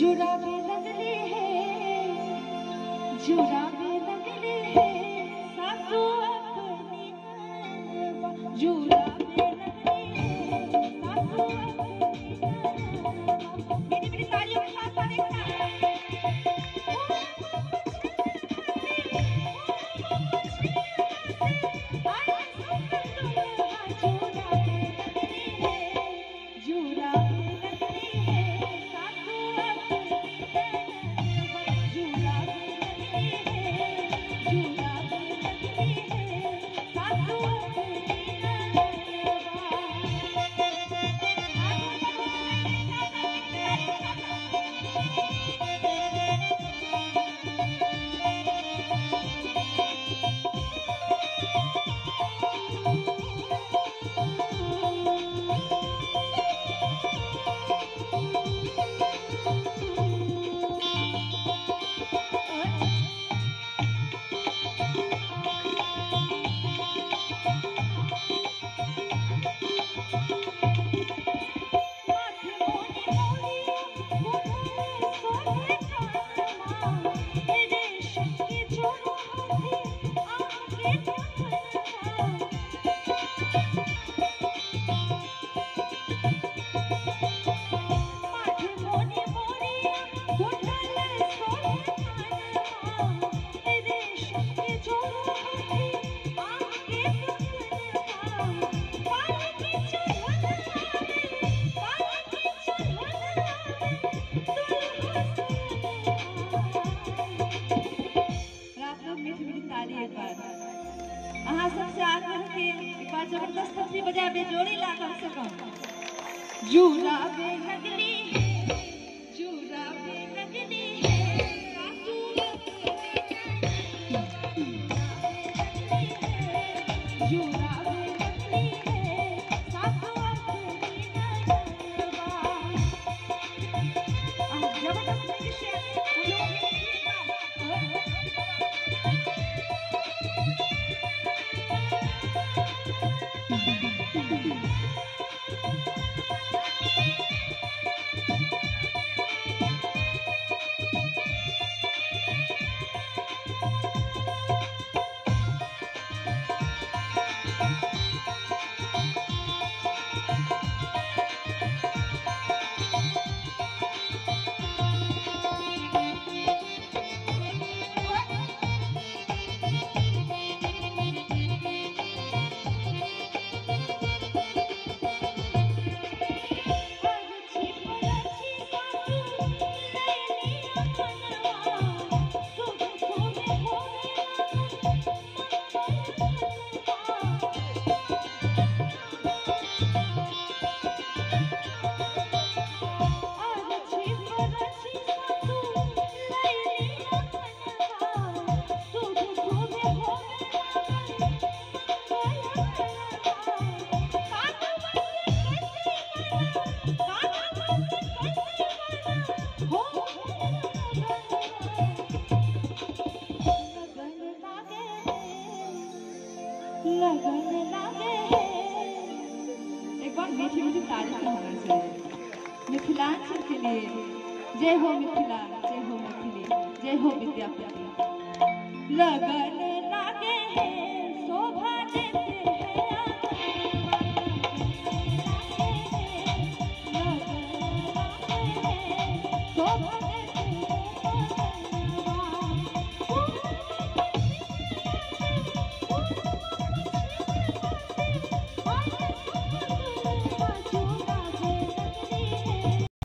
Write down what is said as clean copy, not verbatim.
जुड़ावे लगले है, जुड़ावे लगले है सासू अपनी ननवा, जुड़ावे लगले है सासू अपनी ननवा। मेरी मेरी तालियों के साथ देखना। सबसे आगे के एक बार जबरदस्त थप्पी बजा बे जोड़ी ला कम से कम। जुड़ावे लगली है, जुड़ावे लगली है सासू जुड़ावे लगली है सासू अपनी ननवा। जबरदस्त शेर लगन लागे है। एक बार मीठी मीठी तारीफ होना चाहिए मिथिलांचल के लिए। जय हो मिथिला, जय हो मैथिली, जय हो विद्यापति। लगन